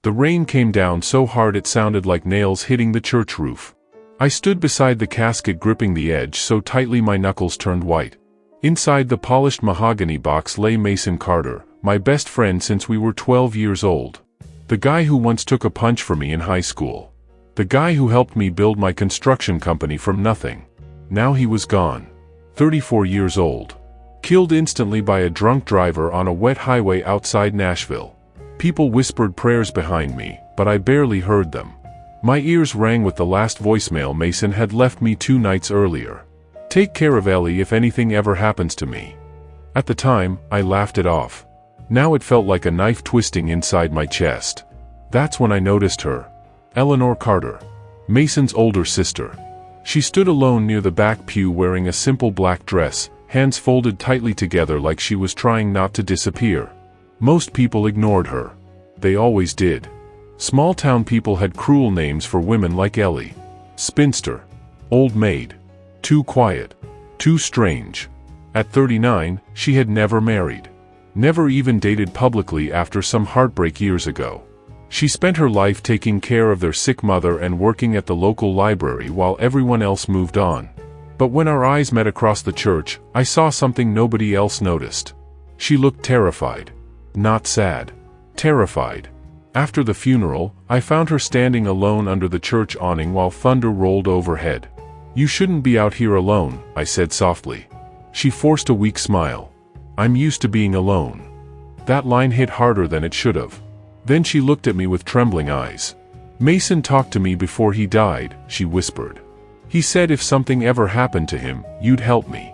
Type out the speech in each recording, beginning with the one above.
The rain came down so hard it sounded like nails hitting the church roof. I stood beside the casket gripping the edge so tightly my knuckles turned white. Inside the polished mahogany box lay Mason Carter, my best friend since we were 12 years old. The guy who once took a punch for me in high school. The guy who helped me build my construction company from nothing. Now he was gone. 34 years old. Killed instantly by a drunk driver on a wet highway outside Nashville. People whispered prayers behind me, but I barely heard them. My ears rang with the last voicemail Mason had left me 2 nights earlier. "Take care of Ellie if anything ever happens to me." At the time, I laughed it off. Now it felt like a knife twisting inside my chest. That's when I noticed her. Eleanor Carter. Mason's older sister. She stood alone near the back pew wearing a simple black dress, hands folded tightly together like she was trying not to disappear. Most people ignored her. They always did. Small-town people had cruel names for women like Ellie. Spinster. Old maid. Too quiet. Too strange. At 39, she had never married. Never even dated publicly after some heartbreak years ago. She spent her life taking care of their sick mother and working at the local library while everyone else moved on. But when our eyes met across the church, I saw something nobody else noticed. She looked terrified. Not sad. Terrified. After the funeral, I found her standing alone under the church awning while thunder rolled overhead. "You shouldn't be out here alone," I said softly. She forced a weak smile. "I'm used to being alone." That line hit harder than it should have. Then she looked at me with trembling eyes. "Mason talked to me before he died," she whispered. "He said if something ever happened to him, you'd help me."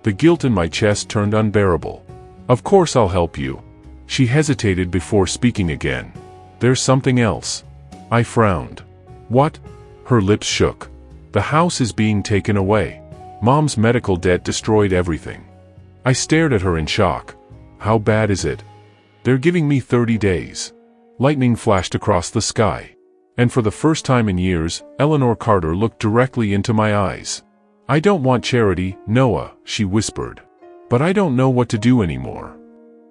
The guilt in my chest turned unbearable. "Of course I'll help you." She hesitated before speaking again. "There's something else." I frowned. "What?" Her lips shook. "The house is being taken away. Mom's medical debt destroyed everything." I stared at her in shock. "How bad is it?" "They're giving me 30 days. Lightning flashed across the sky. And for the first time in years, Eleanor Carter looked directly into my eyes. "I don't want charity, Noah," she whispered. "But I don't know what to do anymore."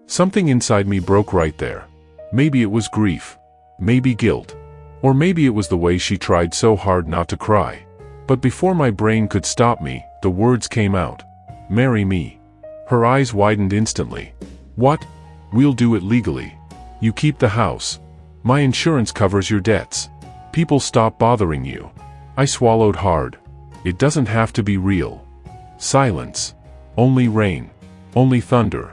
Something inside me broke right there. Maybe it was grief. Maybe guilt. Or maybe it was the way she tried so hard not to cry. But before my brain could stop me, the words came out. "Marry me." Her eyes widened instantly. "What?" "We'll do it legally. You keep the house. My insurance covers your debts. People stop bothering you." I swallowed hard. It doesn't have to be real. Silence. Only rain. Only thunder.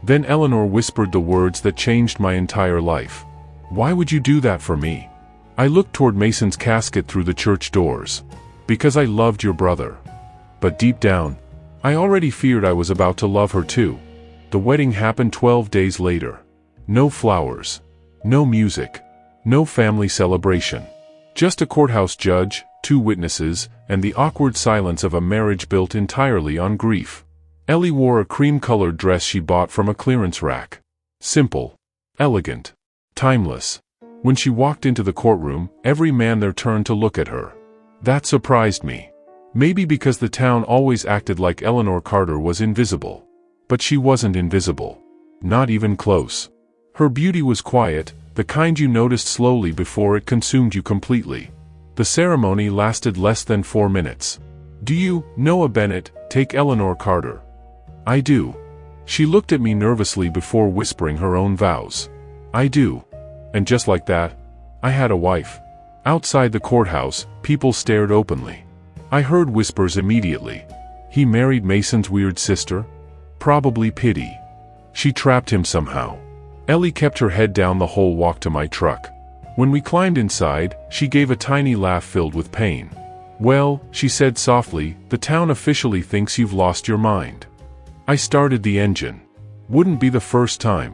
Then Eleanor whispered the words that changed my entire life. "Why would you do that for me?" I looked toward Mason's casket through the church doors. "Because I loved your brother." But deep down, I already feared I was about to love her too. The wedding happened 12 days later. No flowers. No music. No family celebration. Just a courthouse judge, 2 witnesses, and the awkward silence of a marriage built entirely on grief. Ellie wore a cream-colored dress she bought from a clearance rack. Simple. Elegant. Timeless. When she walked into the courtroom, every man there turned to look at her. That surprised me. Maybe because the town always acted like Eleanor Carter was invisible. But she wasn't invisible. Not even close. Her beauty was quiet, the kind you noticed slowly before it consumed you completely. The ceremony lasted less than 4 minutes. "Do you, Noah Bennett, take Eleanor Carter?" "I do." She looked at me nervously before whispering her own vows. "I do." And just like that, I had a wife. Outside the courthouse, people stared openly. I heard whispers immediately. He married Mason's weird sister? Probably pity. She trapped him somehow. Ellie kept her head down the whole walk to my truck. When we climbed inside, she gave a tiny laugh filled with pain. "Well," she said softly, "the town officially thinks you've lost your mind." I started the engine. Wouldn't be the first time.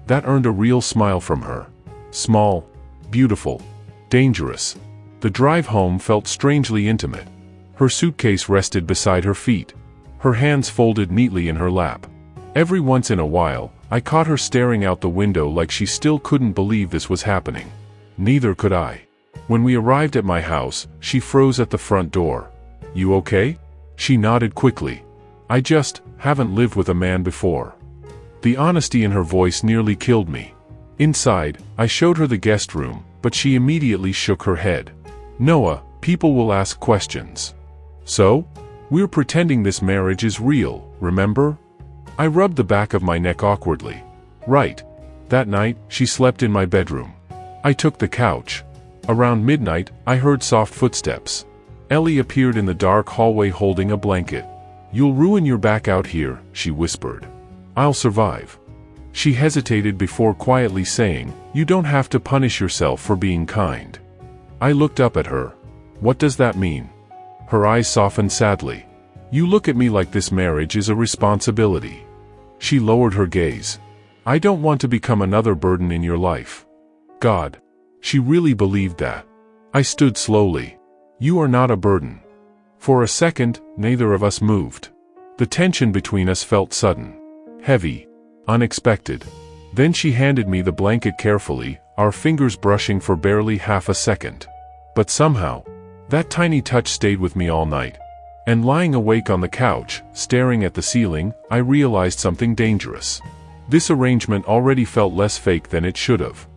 That earned a real smile from her. Small, beautiful, dangerous. The drive home felt strangely intimate. Her suitcase rested beside her feet. Her hands folded neatly in her lap. Every once in a while, I caught her staring out the window like she still couldn't believe this was happening. Neither could I. When we arrived at my house, she froze at the front door. "You okay?" She nodded quickly. "I just haven't lived with a man before." The honesty in her voice nearly killed me. Inside, I showed her the guest room, but she immediately shook her head. Noah, people will ask questions. So? We're pretending this marriage is real, remember? I rubbed the back of my neck awkwardly. Right. That night, she slept in my bedroom. I took the couch. Around midnight, I heard soft footsteps. Ellie appeared in the dark hallway holding a blanket. You'll ruin your back out here, she whispered. I'll survive. She hesitated before quietly saying, you don't have to punish yourself for being kind. I looked up at her. What does that mean? Her eyes softened sadly. You look at me like this marriage is a responsibility. She lowered her gaze. I don't want to become another burden in your life. God. She really believed that. I stood slowly. You are not a burden. For a second, neither of us moved. The tension between us felt sudden. Heavy. Unexpected. Then she handed me the blanket carefully, our fingers brushing for barely half a second. But somehow, that tiny touch stayed with me all night. And lying awake on the couch, staring at the ceiling, I realized something dangerous. This arrangement already felt less fake than it should have.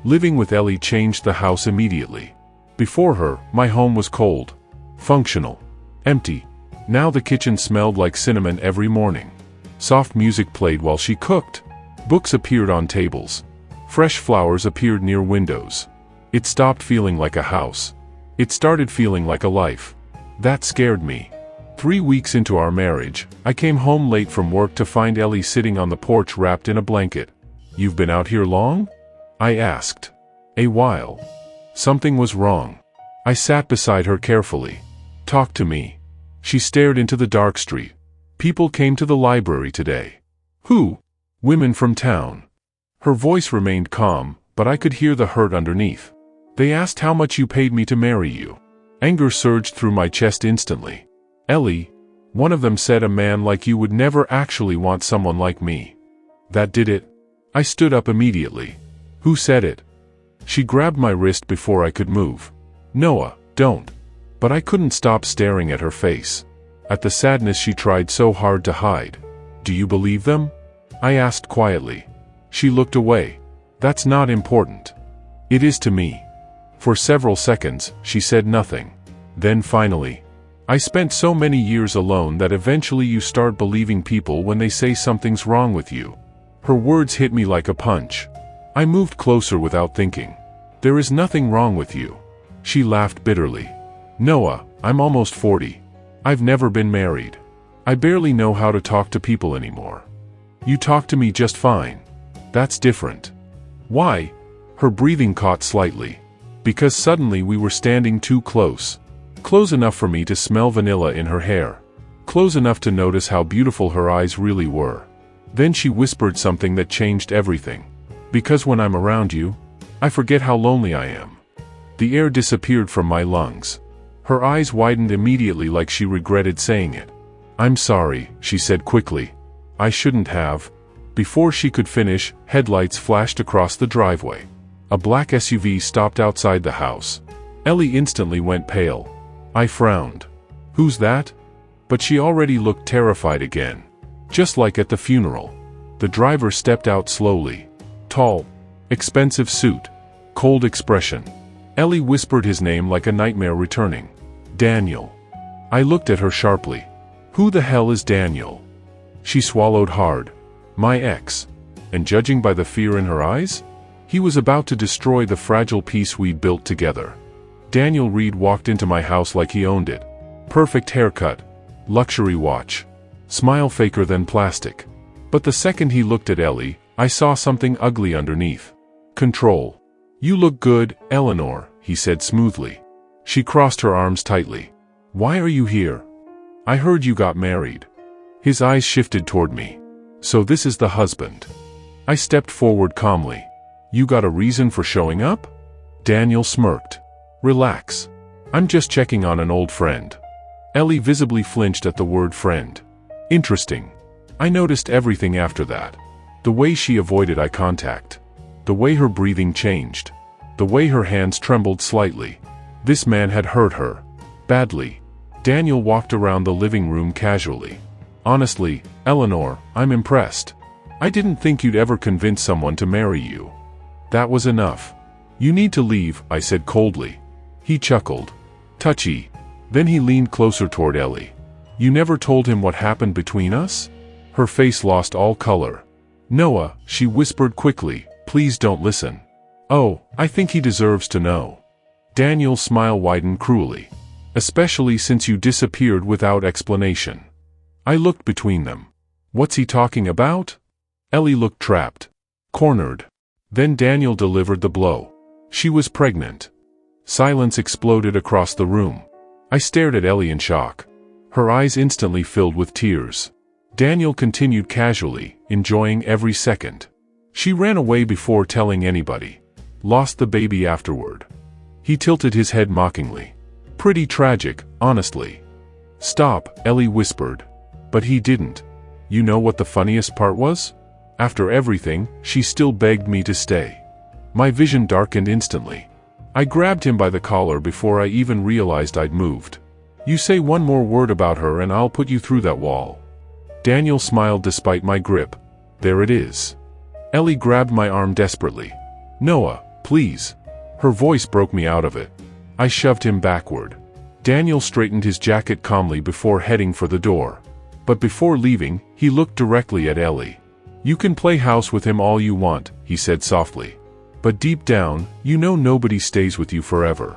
Living with Ellie changed the house immediately. Before her, my home was cold, functional, empty. Now the kitchen smelled like cinnamon every morning. Soft music played while she cooked. Books appeared on tables. Fresh flowers appeared near windows. It stopped feeling like a house. It started feeling like a life. That scared me. 3 weeks into our marriage, I came home late from work to find Ellie sitting on the porch wrapped in a blanket. You've been out here long? I asked. A while. Something was wrong. I sat beside her carefully. Talk to me. She stared into the dark street. People came to the library today. Who? Women from town. Her voice remained calm, but I could hear the hurt underneath. They asked how much you paid me to marry you. Anger surged through my chest instantly. Ellie, one of them said a man like you would never actually want someone like me. That did it? I stood up immediately. Who said it? She grabbed my wrist before I could move. Noah, don't. But I couldn't stop staring at her face. At the sadness she tried so hard to hide. Do you believe them? I asked quietly. She looked away. That's not important. It is to me. For several seconds, she said nothing. Then finally, I spent so many years alone that eventually you start believing people when they say something's wrong with you. Her words hit me like a punch. I moved closer without thinking. There is nothing wrong with you. She laughed bitterly. Noah, I'm almost 40. I've never been married. I barely know how to talk to people anymore. You talk to me just fine. That's different. Why? Her breathing caught slightly. Because suddenly we were standing too close. Close enough for me to smell vanilla in her hair. Close enough to notice how beautiful her eyes really were. Then she whispered something that changed everything. Because when I'm around you, I forget how lonely I am. The air disappeared from my lungs. Her eyes widened immediately like she regretted saying it. I'm sorry, she said quickly. I shouldn't have. Before she could finish, headlights flashed across the driveway. A black SUV stopped outside the house. Ellie instantly went pale. I frowned. Who's that? But she already looked terrified again. Just like at the funeral. The driver stepped out slowly. Tall. Expensive suit. Cold expression. Ellie whispered his name like a nightmare returning. Daniel. I looked at her sharply. Who the hell is Daniel? She swallowed hard. My ex. And judging by the fear in her eyes, he was about to destroy the fragile peace we'd built together. Daniel Reed walked into my house like he owned it. Perfect haircut. Luxury watch. Smile faker than plastic. But the second he looked at Ellie, I saw something ugly underneath. Control. You look good, Eleanor, he said smoothly. She crossed her arms tightly. Why are you here? I heard you got married. His eyes shifted toward me. So this is the husband. I stepped forward calmly. You got a reason for showing up? Daniel smirked. Relax. I'm just checking on an old friend. Ellie visibly flinched at the word friend. Interesting. I noticed everything after that. The way she avoided eye contact. The way her breathing changed. The way her hands trembled slightly. This man had hurt her. Badly. Daniel walked around the living room casually. Honestly, Eleanor, I'm impressed. I didn't think you'd ever convince someone to marry you. That was enough. You need to leave, I said coldly. He chuckled. Touchy. Then he leaned closer toward Ellie. You never told him what happened between us? Her face lost all color. Noah, she whispered quickly, please don't listen. Oh, I think he deserves to know. Daniel's smile widened cruelly. Especially since you disappeared without explanation. I looked between them. What's he talking about? Ellie looked trapped. Cornered. Then Daniel delivered the blow. She was pregnant. Silence exploded across the room. I stared at Ellie in shock. Her eyes instantly filled with tears. Daniel continued casually, enjoying every second. She ran away before telling anybody. Lost the baby afterward. He tilted his head mockingly. Pretty tragic, honestly. Stop, Ellie whispered. But he didn't. You know what the funniest part was? After everything, she still begged me to stay. My vision darkened instantly. I grabbed him by the collar before I even realized I'd moved. You say one more word about her and I'll put you through that wall. Daniel smiled despite my grip. There it is. Ellie grabbed my arm desperately. Noah, please. Her voice broke me out of it. I shoved him backward. Daniel straightened his jacket calmly before heading for the door. But before leaving, he looked directly at Ellie. You can play house with him all you want, he said softly. But deep down, you know nobody stays with you forever.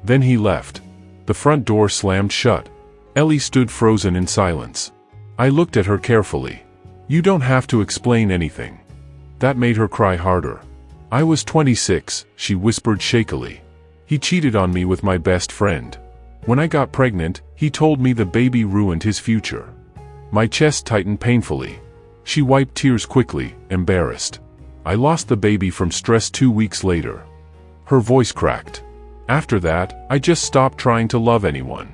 Then he left. The front door slammed shut. Ellie stood frozen in silence. I looked at her carefully. You don't have to explain anything. That made her cry harder. I was 26, she whispered shakily. He cheated on me with my best friend. When I got pregnant, he told me the baby ruined his future. My chest tightened painfully. She wiped tears quickly, embarrassed. I lost the baby from stress 2 weeks later. Her voice cracked. After that, I just stopped trying to love anyone.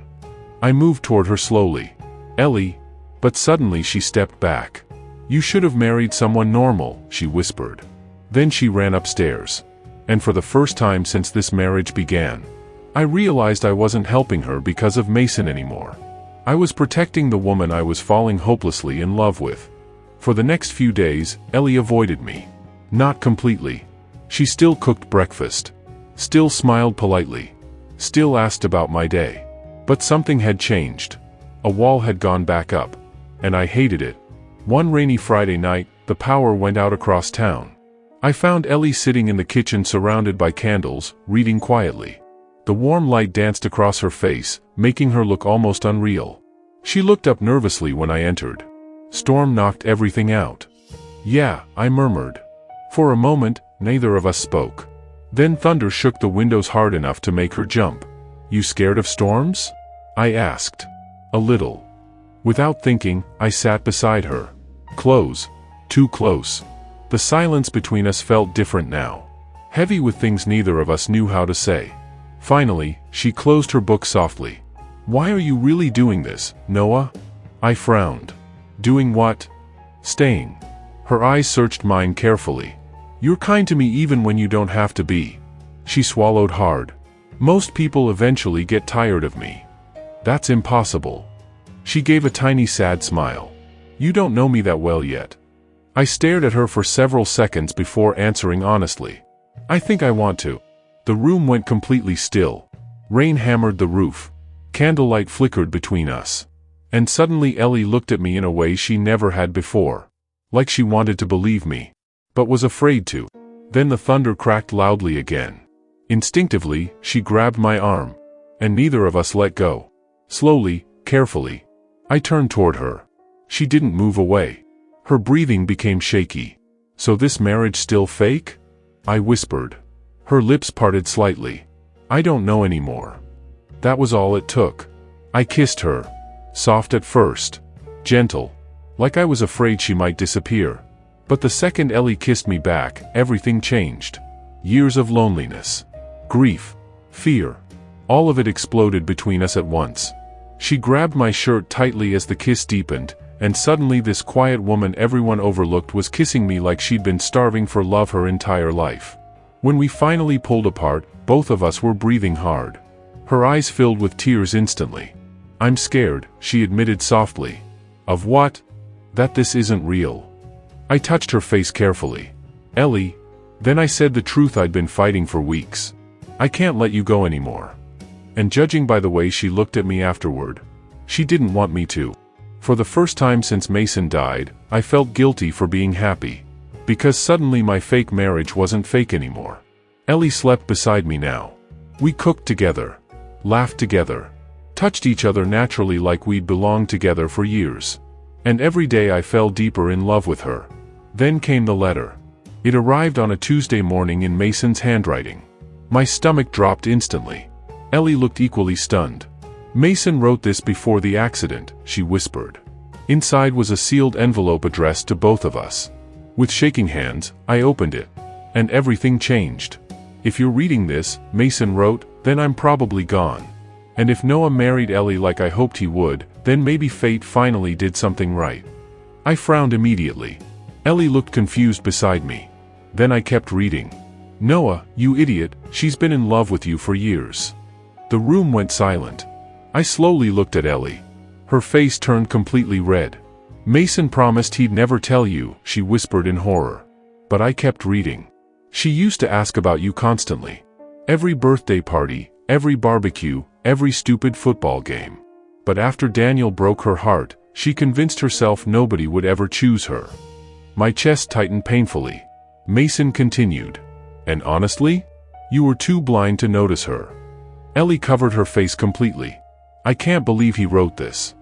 I moved toward her slowly. Ellie. But suddenly she stepped back. You should have married someone normal, she whispered. Then she ran upstairs. And for the first time since this marriage began, I realized I wasn't helping her because of Mason anymore. I was protecting the woman I was falling hopelessly in love with. For the next few days, Ellie avoided me. Not completely. She still cooked breakfast. Still smiled politely. Still asked about my day. But something had changed. A wall had gone back up. And I hated it. One rainy Friday night, the power went out across town. I found Ellie sitting in the kitchen surrounded by candles, reading quietly. The warm light danced across her face, making her look almost unreal. She looked up nervously when I entered. Storm knocked everything out. Yeah, I murmured. For a moment, neither of us spoke. Then thunder shook the windows hard enough to make her jump. You scared of storms? I asked. A little. Without thinking, I sat beside her. Close. Too close. The silence between us felt different now. Heavy with things neither of us knew how to say. Finally, she closed her book softly. Why are you really doing this, Noah? I frowned. Doing what? Staying. Her eyes searched mine carefully. You're kind to me even when you don't have to be. She swallowed hard. Most people eventually get tired of me. That's impossible. She gave a tiny sad smile. You don't know me that well yet. I stared at her for several seconds before answering honestly. I think I want to. The room went completely still. Rain hammered the roof. Candlelight flickered between us. And suddenly Ellie looked at me in a way she never had before. Like she wanted to believe me. But was afraid to. Then the thunder cracked loudly again. Instinctively, she grabbed my arm. And neither of us let go. Slowly, carefully. I turned toward her. She didn't move away. Her breathing became shaky. So this marriage still fake? I whispered. Her lips parted slightly. I don't know anymore. That was all it took. I kissed her. Soft at first. Gentle. Like I was afraid she might disappear. But the second Ellie kissed me back, everything changed. Years of loneliness. Grief. Fear. All of it exploded between us at once. She grabbed my shirt tightly as the kiss deepened, and suddenly this quiet woman everyone overlooked was kissing me like she'd been starving for love her entire life. When we finally pulled apart, both of us were breathing hard. Her eyes filled with tears instantly. I'm scared, she admitted softly. Of what? That this isn't real. I touched her face carefully. Ellie, Then I said the truth I'd been fighting for weeks. I can't let you go anymore. And judging by the way she looked at me afterward, she didn't want me to. For the first time since Mason died, I felt guilty for being happy. Because suddenly my fake marriage wasn't fake anymore. Ellie slept beside me now. We cooked together, laughed together, touched each other naturally like we'd belonged together for years. And every day I fell deeper in love with her. Then came the letter. It arrived on a Tuesday morning in Mason's handwriting. My stomach dropped instantly. Ellie looked equally stunned. Mason wrote this before the accident, she whispered. Inside was a sealed envelope addressed to both of us. With shaking hands, I opened it. And everything changed. If you're reading this, Mason wrote, then I'm probably gone. And if Noah married Ellie like I hoped he would, then maybe fate finally did something right. I frowned immediately. Ellie looked confused beside me. Then I kept reading. Noah, you idiot, she's been in love with you for years. The room went silent. I slowly looked at Ellie. Her face turned completely red. Mason promised he'd never tell you, she whispered in horror. But I kept reading. She used to ask about you constantly. Every birthday party, every barbecue, every stupid football game. But after Daniel broke her heart, she convinced herself nobody would ever choose her. My chest tightened painfully. Mason continued. And honestly? You were too blind to notice her. Ellie covered her face completely. I can't believe he wrote this.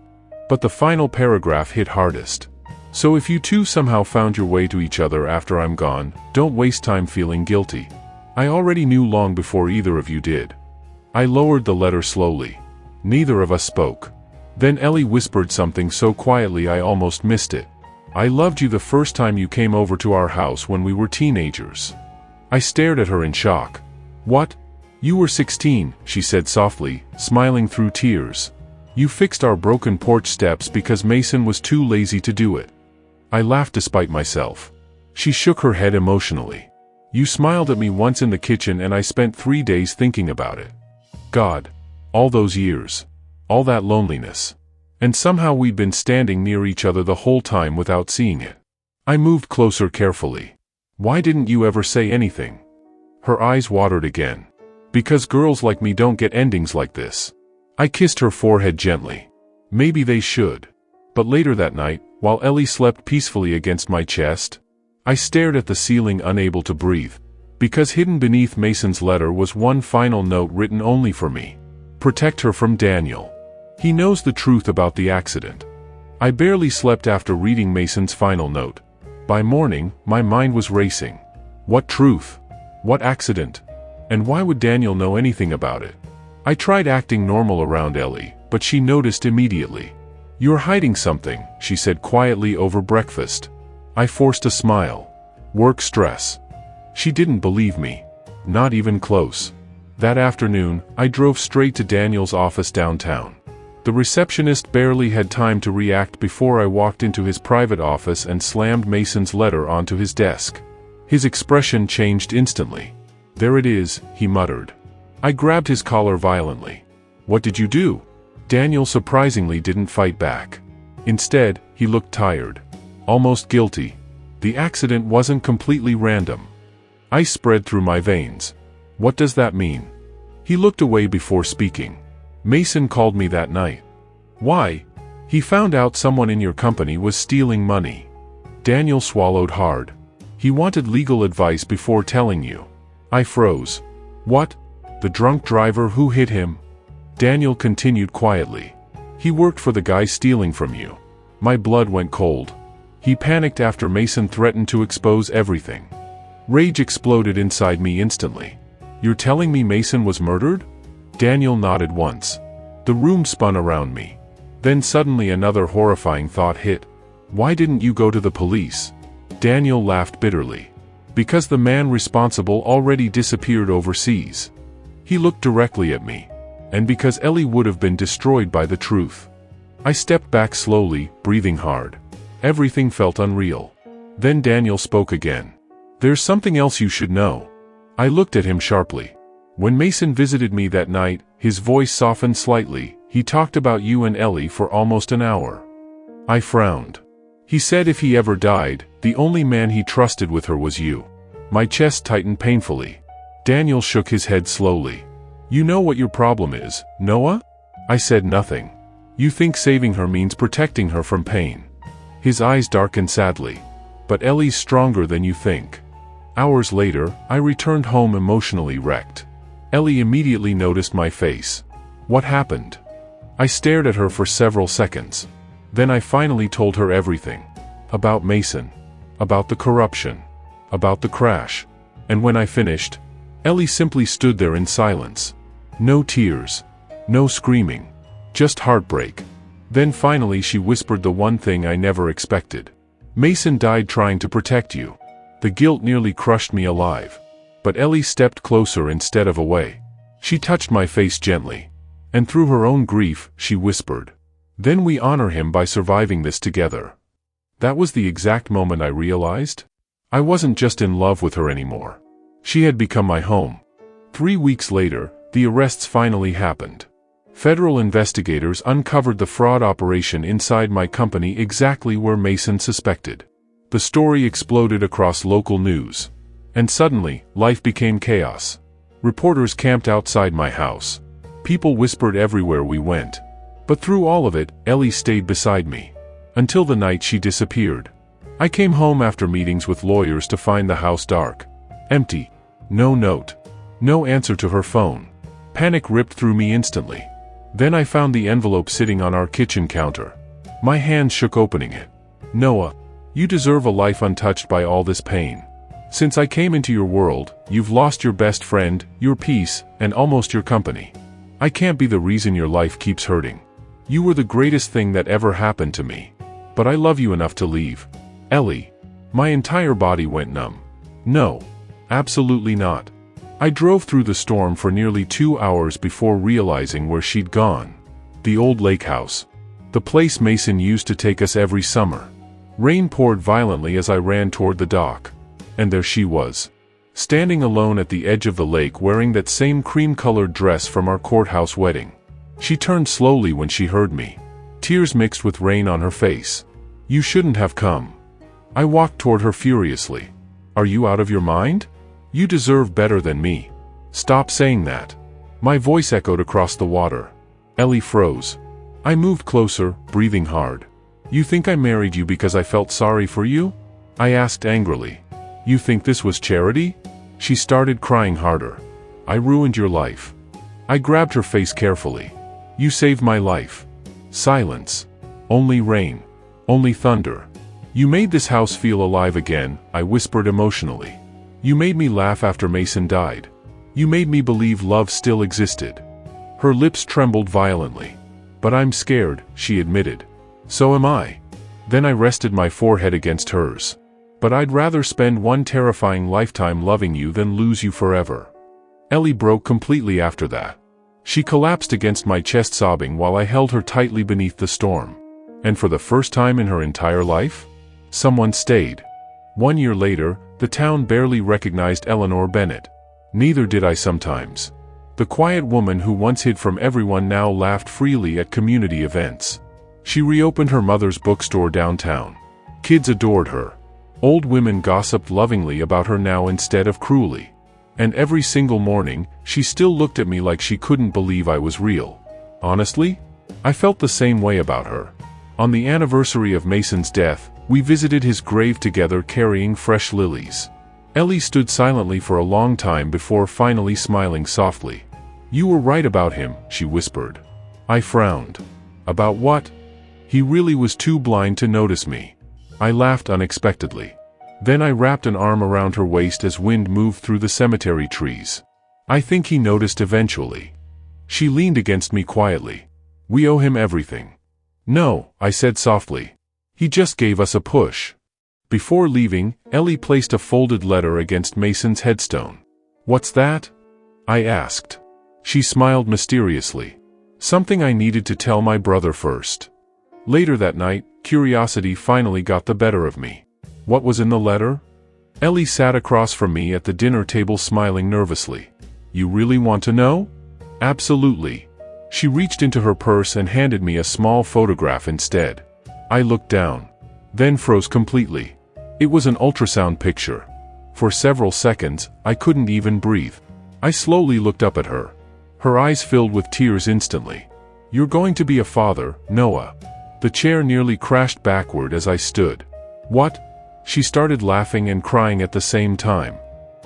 But the final paragraph hit hardest. So if you two somehow found your way to each other after I'm gone, don't waste time feeling guilty. I already knew long before either of you did. I lowered the letter slowly. Neither of us spoke. Then Ellie whispered something so quietly I almost missed it. I loved you the first time you came over to our house when we were teenagers. I stared at her in shock. What? You were 16, she said softly, smiling through tears. You fixed our broken porch steps because Mason was too lazy to do it. I laughed despite myself. She shook her head emotionally. You smiled at me once in the kitchen and I spent 3 days thinking about it. God. All those years. All that loneliness. And somehow we'd been standing near each other the whole time without seeing it. I moved closer carefully. Why didn't you ever say anything? Her eyes watered again. Because girls like me don't get endings like this. I kissed her forehead gently. Maybe they should. But later that night, while Ellie slept peacefully against my chest, I stared at the ceiling unable to breathe. Because hidden beneath Mason's letter was one final note written only for me. Protect her from Daniel. He knows the truth about the accident. I barely slept after reading Mason's final note. By morning, my mind was racing. What truth? What accident? And why would Daniel know anything about it? I tried acting normal around Ellie, but she noticed immediately. You're hiding something, she said quietly over breakfast. I forced a smile. Work stress. She didn't believe me. Not even close. That afternoon, I drove straight to Daniel's office downtown. The receptionist barely had time to react before I walked into his private office and slammed Mason's letter onto his desk. His expression changed instantly. There it is, he muttered. I grabbed his collar violently. What did you do? Daniel surprisingly didn't fight back. Instead, he looked tired. Almost guilty. The accident wasn't completely random. Ice spread through my veins. What does that mean? He looked away before speaking. Mason called me that night. Why? He found out someone in your company was stealing money. Daniel swallowed hard. He wanted legal advice before telling you. I froze. What? The drunk driver who hit him? Daniel continued quietly. He worked for the guy stealing from you. My blood went cold. He panicked after Mason threatened to expose everything. Rage exploded inside me instantly. You're telling me Mason was murdered? Daniel nodded once. The room spun around me. Then suddenly another horrifying thought hit. Why didn't you go to the police? Daniel laughed bitterly. Because the man responsible already disappeared overseas. He looked directly at me. And because Ellie would have been destroyed by the truth. I stepped back slowly, breathing hard. Everything felt unreal. Then Daniel spoke again. There's something else you should know. I looked at him sharply. When Mason visited me that night, his voice softened slightly. He talked about you and Ellie for almost an hour. I frowned. He said if he ever died, the only man he trusted with her was you. My chest tightened painfully. Daniel shook his head slowly. You know what your problem is, Noah? I said nothing. You think saving her means protecting her from pain. His eyes darkened sadly. But Ellie's stronger than you think. Hours later, I returned home emotionally wrecked. Ellie immediately noticed my face. What happened? I stared at her for several seconds. Then I finally told her everything. About Mason. About the corruption. About the crash. And when I finished, Ellie simply stood there in silence. No tears. No screaming. Just heartbreak. Then finally she whispered the one thing I never expected. Mason died trying to protect you. The guilt nearly crushed me alive. But Ellie stepped closer instead of away. She touched my face gently. And through her own grief, she whispered, "Then we honor him by surviving this together." That was the exact moment I realized. I wasn't just in love with her anymore. She had become my home. 3 weeks later, the arrests finally happened. Federal investigators uncovered the fraud operation inside my company exactly where Mason suspected. The story exploded across local news. And suddenly, life became chaos. Reporters camped outside my house. People whispered everywhere we went. But through all of it, Ellie stayed beside me. Until the night she disappeared. I came home after meetings with lawyers to find the house dark. Empty. No note. No answer to her phone. Panic ripped through me instantly. Then I found the envelope sitting on our kitchen counter. My hand shook opening it. Noah, you deserve a life untouched by all this pain. Since I came into your world, you've lost your best friend, your peace, and almost your company. I can't be the reason your life keeps hurting. You were the greatest thing that ever happened to me. But I love you enough to leave. Ellie. My entire body went numb. No. Absolutely not. I drove through the storm for nearly 2 hours before realizing where she'd gone. The old lake house. The place Mason used to take us every summer. Rain poured violently as I ran toward the dock. And there she was. Standing alone at the edge of the lake wearing that same cream-colored dress from our courthouse wedding. She turned slowly when she heard me. Tears mixed with rain on her face. You shouldn't have come. I walked toward her furiously. Are you out of your mind? You deserve better than me. Stop saying that. My voice echoed across the water. Ellie froze. I moved closer, breathing hard. You think I married you because I felt sorry for you? I asked angrily. You think this was charity? She started crying harder. I ruined your life. I grabbed her face carefully. You saved my life. Silence. Only rain. Only thunder. You made this house feel alive again, I whispered emotionally. You made me laugh after Mason died. You made me believe love still existed. Her lips trembled violently. But I'm scared, she admitted. So am I. Then I rested my forehead against hers. But I'd rather spend one terrifying lifetime loving you than lose you forever. Ellie broke completely after that. She collapsed against my chest sobbing while I held her tightly beneath the storm. And for the first time in her entire life, someone stayed. 1 year later, the town barely recognized Eleanor Bennett. Neither did I sometimes. The quiet woman who once hid from everyone now laughed freely at community events. She reopened her mother's bookstore downtown. Kids adored her. Old women gossiped lovingly about her now instead of cruelly. And every single morning, she still looked at me like she couldn't believe I was real. Honestly, I felt the same way about her. On the anniversary of Mason's death, we visited his grave together carrying fresh lilies. Ellie stood silently for a long time before finally smiling softly. You were right about him, she whispered. I frowned. About what? He really was too blind to notice me. I laughed unexpectedly. Then I wrapped an arm around her waist as wind moved through the cemetery trees. I think he noticed eventually. She leaned against me quietly. We owe him everything. No, I said softly. He just gave us a push. Before leaving, Ellie placed a folded letter against Mason's headstone. What's that? I asked. She smiled mysteriously. Something I needed to tell my brother first. Later that night, curiosity finally got the better of me. What was in the letter? Ellie sat across from me at the dinner table smiling nervously. You really want to know? Absolutely. She reached into her purse and handed me a small photograph instead. I looked down. Then froze completely. It was an ultrasound picture. For several seconds, I couldn't even breathe. I slowly looked up at her. Her eyes filled with tears instantly. "You're going to be a father, Noah." The chair nearly crashed backward as I stood. "What?" She started laughing and crying at the same time.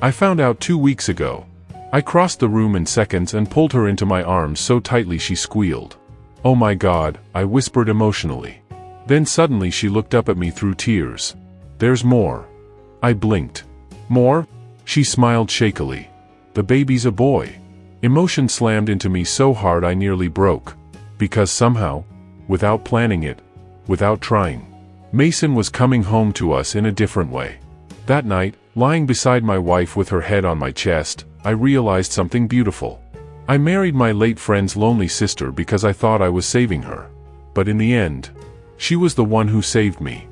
"I found out 2 weeks ago." I crossed the room in seconds and pulled her into my arms so tightly she squealed. "Oh my God," I whispered emotionally. Then suddenly she looked up at me through tears. "There's more." I blinked. "More?" She smiled shakily. "The baby's a boy." Emotion slammed into me so hard I nearly broke. Because somehow, without planning it, without trying, Mason was coming home to us in a different way. That night, lying beside my wife with her head on my chest, I realized something beautiful. I married my late friend's lonely sister because I thought I was saving her. But in the end, she was the one who saved me.